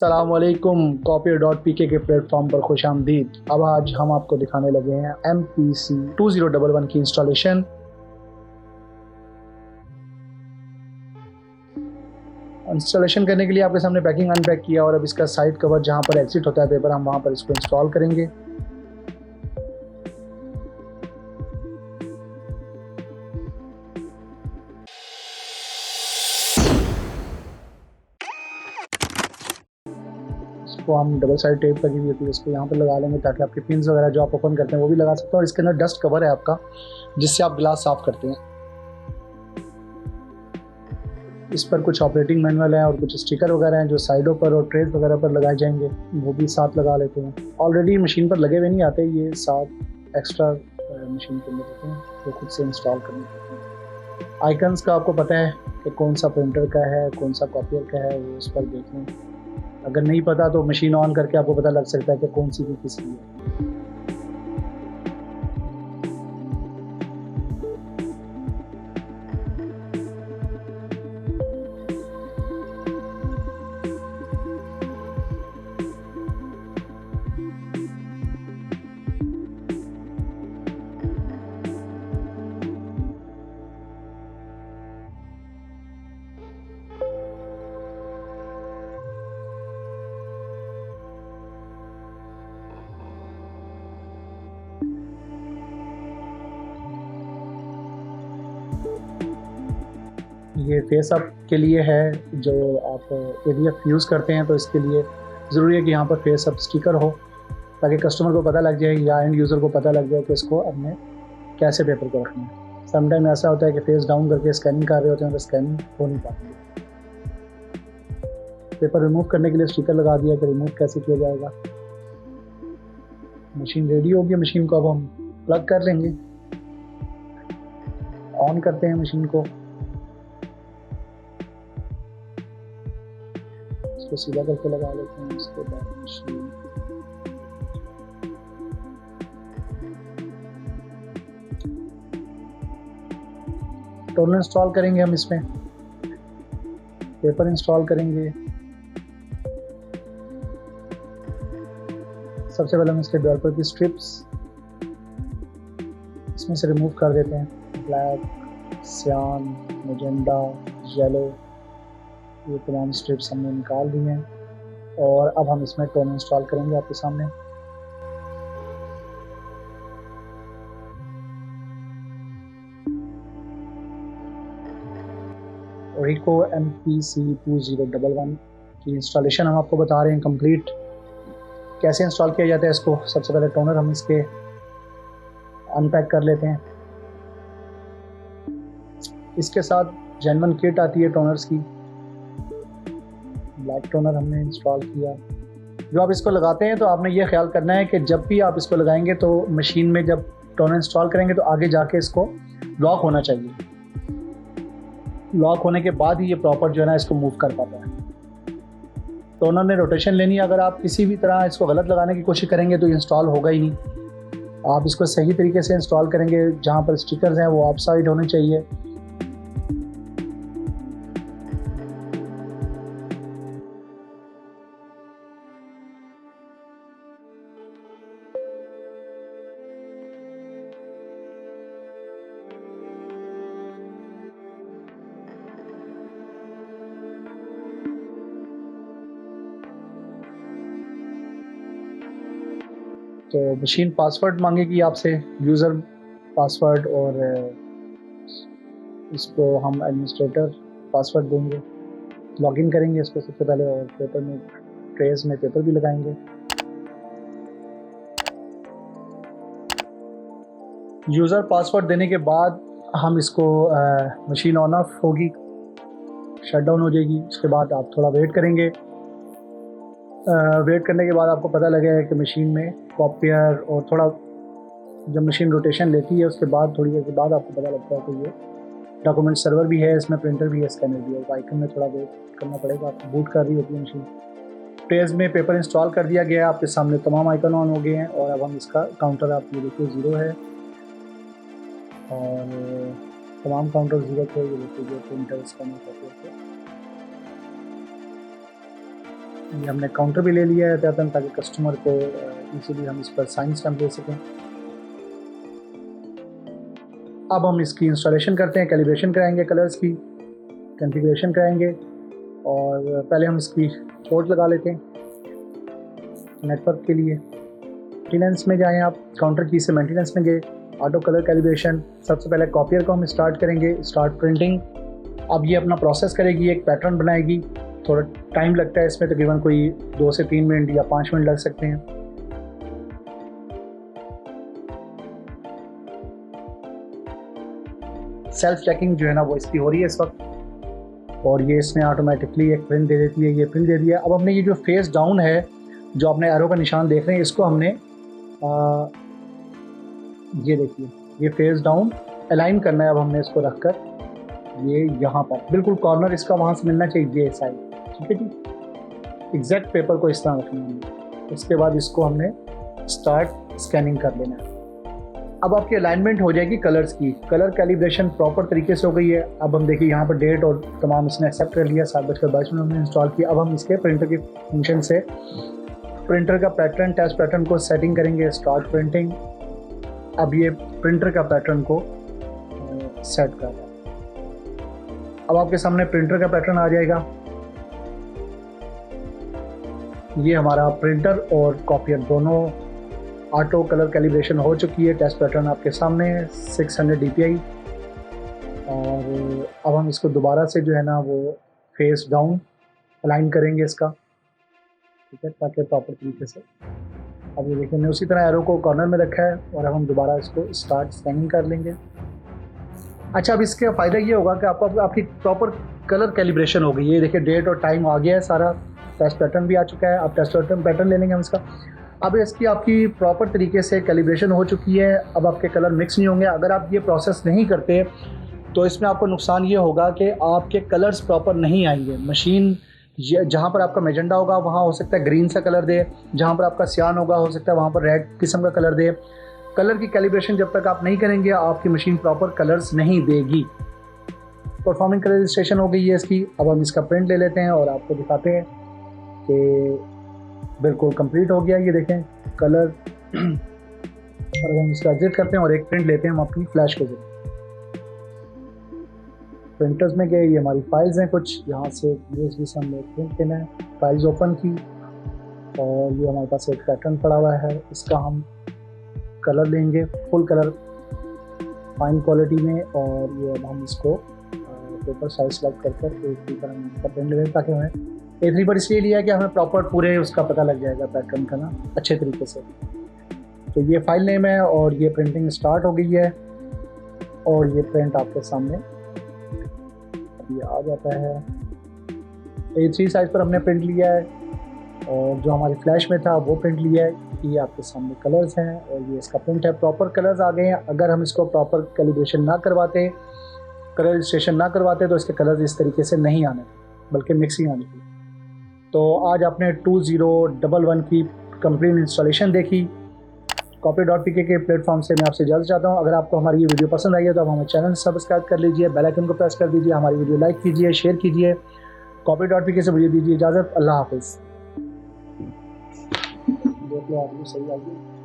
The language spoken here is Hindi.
सलामकुम Copy.pk के प्लेटफॉर्म पर खुश आमदीद। अब आज हम आपको दिखाने लगे हैं MPC 2011 की इंस्टॉलेशन। इंस्टॉलेशन करने के लिए आपके सामने पैकिंग अनपैक किया और अब इसका साइड कवर जहां पर एग्जिट होता है पेपर, हम वहां पर इसको इंस्टॉल करेंगे। इसको हम डबल साइड टेप लगी हुई होती है इसको यहाँ पर लगा लेंगे ताकि आपके पिन्स वगैरह जो आप ओपन करते हैं वो भी लगा सकते हैं। और इसके अंदर डस्ट कवर है आपका, जिससे आप ग्लास साफ करते हैं। इस पर कुछ ऑपरेटिंग मैनुअल है और कुछ स्टिकर वगैरह हैं जो साइडों पर और ट्रेस वगैरह पर लगाए जाएंगे, वो भी साथ लगा लेते हैं। ऑलरेडी मशीन पर लगे हुए नहीं आते, ये साथ एक्स्ट्रा मशीन के अंदर होते हैं जो खुद से इंस्टॉल करने पड़ते हैं। आइकन्स का आपको पता है कि कौन सा प्रिंटर का है कौन सा कॉपियर का है, वो उस पर देख लें। अगर नहीं पता तो मशीन ऑन करके आपको पता लग सकता है कि कौन सी भी किसकी है। ये फेस अप के लिए है, जो आप ADF यूज़ करते हैं तो इसके लिए ज़रूरी है कि यहाँ पर फेस अप स्टिकर हो ताकि कस्टमर को पता लग जाए या एंड यूज़र को पता लग जाए कि इसको अपने कैसे पेपर को रखना है। समटाइम ऐसा होता है कि फेस डाउन करके स्कैनिंग कर रहे होते हैं तो स्कैनिंग हो नहीं पाती। पेपर रिमूव करने के लिए स्टिकर लगा दिया कि रिमूव कैसे किया जाएगा। मशीन रेडी होगी, मशीन को अब हम प्लग कर लेंगे। ऑन करते हैं मशीन को, इसको सीधा करके लगा लेते हैं। इसके बाद मशीन टोनर इंस्टॉल करेंगे। हम इसमें पेपर इंस्टॉल करेंगे। सबसे पहले हम इसके डेवलपर की स्ट्रिप्स इसमें से रिमूव कर देते हैं। ब्लैक, सियान, मैजेंडा, येलो, ये तमाम स्ट्रिप्स हमने निकाल दी हैं और अब हम इसमें टोन इंस्टॉल करेंगे आपके सामने। ओरिको MPC 2011 की इंस्टॉलेशन हम आपको बता रहे हैं कंप्लीट कैसे इंस्टॉल किया जाता है इसको। सबसे पहले टोनर हम इसके अनपैक कर लेते हैं। इसके साथ जेन्युइन किट आती है टोनर्स की। ब्लैक टोनर हमने इंस्टॉल किया। जो आप इसको लगाते हैं तो आपने ये ख्याल करना है कि जब भी आप इसको लगाएंगे तो मशीन में जब टोनर इंस्टॉल करेंगे तो आगे जाके इसको लॉक होना चाहिए। लॉक होने के बाद ही ये प्रॉपर जो है ना इसको मूव कर पाता है। टोनर ने रोटेशन लेनी है। अगर आप किसी भी तरह इसको गलत लगाने की कोशिश करेंगे तो ये इंस्टॉल होगा ही नहीं। आप इसको सही तरीके से इंस्टॉल करेंगे, जहाँ पर स्टिकर्स हैं वो ऑफ साइड होने चाहिए। तो मशीन पासवर्ड मांगेगी आपसे, यूज़र पासवर्ड, और इसको हम एडमिनिस्ट्रेटर पासवर्ड देंगे। लॉगिन करेंगे इसको सबसे पहले और पेपर में ट्रेस में पेपर भी लगाएंगे। यूज़र पासवर्ड देने के बाद हम इसको मशीन ऑन ऑफ होगी, शट डाउन हो जाएगी। उसके बाद आप थोड़ा वेट करेंगे। वेट करने के बाद आपको पता लगेगा कि मशीन में कॉपियर और थोड़ा जब मशीन रोटेशन लेती है उसके बाद थोड़ी देर के बाद आपको पता लगता है कि ये डॉक्यूमेंट सर्वर भी है, इसमें प्रिंटर भी है, स्कैनर भी है। आइकन में थोड़ा वेट करना पड़ेगा। आपको बूट कर रही होती है मशीन। ट्रेज में पेपर इंस्टॉल कर दिया गया है, आपके सामने तमाम आइकन ऑन हो गए हैं। और अब हम इसका काउंटर, आप ये देखिए 0 है और तमाम काउंटर 0 थे। ये देखिए जो प्रिंटर स्कैनर कॉपियर थे। ये हमने काउंटर भी ले लिया है ताकि कस्टमर को इजीली हम इस पर साइन स्टैम्प दे सकें। अब हम इसकी इंस्टॉलेशन करते हैं, कैलिब्रेशन कराएंगे, कलर्स की कॉन्फ़िगरेशन कराएंगे। और पहले हम इसकी पोर्ट लगा लेते हैं नेटवर्क के लिए। मेंटेनेंस में जाएं आप, काउंटर की से मेंटेनेंस में गए, ऑटो कलर कैलिब्रेशन। सबसे पहले कॉपियर को हम स्टार्ट करेंगे, स्टार्ट प्रिंटिंग। अब ये अपना प्रोसेस करेगी, एक पैटर्न बनाएगी। थोड़ा टाइम लगता है इसमें, तकरीबन कोई 2 से 3 मिनट या 5 मिनट लग सकते हैं। सेल्फ चेकिंग जो है ना वो इसकी हो रही है इस वक्त, और ये इसमें ऑटोमेटिकली एक प्रिंट दे देती है। ये प्रिंट दे दिया। अब हमने ये जो फेस डाउन है, जो आपने एरो का निशान देख रहे हैं, इसको हमने ये देखिए, ये फेस डाउन अलाइन करना है। अब हमने इसको रखकर ये यहाँ पर बिल्कुल कॉर्नर इसका वहाँ से मिलना चाहिए, ये साइड, ठीक है जी। एग्जैक्ट पेपर को इस तरह रखना है। इसके बाद इसको हमने स्टार्ट स्कैनिंग कर लेना है। अब आपकी अलाइनमेंट हो जाएगी कलर्स की। कलर कैलिब्रेशन प्रॉपर तरीके से हो गई है। अब हम देखिए यहाँ पर डेट और तमाम इसने एक्सेप्ट कर लिया। 7:22 हमने इंस्टॉल किया। अब हम इसके प्रिंटर की फंक्शन से प्रिंटर का पैटर्न, टेस्ट पैटर्न को सेटिंग करेंगे, स्टार्ट प्रिंटिंग। अब ये प्रिंटर का पैटर्न को सेट कर रहा है। अब आपके सामने प्रिंटर का पैटर्न आ जाएगा। ये हमारा प्रिंटर और कॉपियर दोनों ऑटो कलर कैलिब्रेशन हो चुकी है। टेस्ट पैटर्न आपके सामने है 600 DPI। और अब हम इसको दोबारा से जो है ना वो फेस डाउन अलाइन करेंगे इसका, ठीक है, ताकि प्रॉपर तरीके से। अब ये देखिए, मैंने उसी तरह एरो को कॉर्नर में रखा है। और अब हम दोबारा इसको स्टार्ट स्कैनिंग कर लेंगे। अच्छा, अब इसका फ़ायदा ये होगा कि आपकी प्रॉपर कलर कैलिब्रेशन हो गई है। ये देखिए, डेट और टाइम आ गया है सारा। टेस्ट पैटर्न भी आ चुका है। अब टेस्ट पैटर्न ले लेंगे हम इसका। अब इसकी आपकी प्रॉपर तरीके से कैलिब्रेशन हो चुकी है। अब आपके कलर मिक्स नहीं होंगे। अगर आप ये प्रोसेस नहीं करते तो इसमें आपको नुकसान ये होगा कि आपके कलर्स प्रॉपर नहीं आएंगे। मशीन जहाँ पर आपका मेजेंडा होगा वहाँ हो सकता है ग्रीन सा कलर दे, जहाँ पर आपका सियान होगा हो सकता है वहाँ पर रेड किस्म का कलर दे। कलर की कैलिब्रेशन जब तक आप नहीं करेंगे आपकी मशीन प्रॉपर कलर्स नहीं देगी। परफॉर्मिंग कलर रजिस्ट्रेशन हो गई है इसकी। अब हम इसका प्रिंट ले लेते हैं और आपको दिखाते हैं कि बिल्कुल कंप्लीट हो गया। ये देखें कलर। और हम इसका एग्जिट करते हैं और एक प्रिंट लेते हैं हम अपनी फ्लैश के जरिए। प्रिंटर्स में गए, ये हमारी फाइल्स हैं कुछ, यहाँ से USB से हमने प्रिंट देना है। फाइल्स ओपन की और ये हमारे पास एक पैटर्न पड़ा हुआ है। इसका हम कलर लेंगे, फुल कलर फाइन क्वालिटी में। और ये अब हम इसको पेपर साइज सेलेक्ट कर A3 पर हम इसका प्रिंट ले लें, ताकि हमें A3 पर इसलिए लिया कि हमें प्रॉपर पूरे उसका पता लग जाएगा पैटर्न का ना अच्छे तरीके से। तो ये फाइल नेम है और ये प्रिंटिंग स्टार्ट हो गई है। और ये प्रिंट आपके सामने अभी आ जाता है। A3 साइज पर हमने प्रिंट लिया है और जो हमारी फ्लैश में था वो प्रिंट लिया है। ये आपके सामने कलर्स हैं और ये इसका प्रिंट है। प्रॉपर कलर्स आ गए हैं। अगर हम इसको प्रॉपर कैलिब्रेशन ना करवाते, कलर रजिस्ट्रेशन ना करवाते तो इसके कलर्स इस तरीके से नहीं आने, बल्कि मिक्सिंग आनी थी। तो आज आपने 2011 की कंप्लीट इंस्टॉलेशन देखी। Copy.pk के प्लेटफॉर्म से मैं आपसे इजाज़त चाहता हूँ। अगर आपको हमारी ये वीडियो पसंद आई है तो आप हमारे चैनल सब्सक्राइब कर लीजिए, बेल आइकन को प्रेस कर दीजिए, हमारी वीडियो लाइक कीजिए, शेयर कीजिए। Copy.pk से मुझे दीजिए इजाज़त। अल्लाह हाफिज़। देख लो आदमी सही आ गया।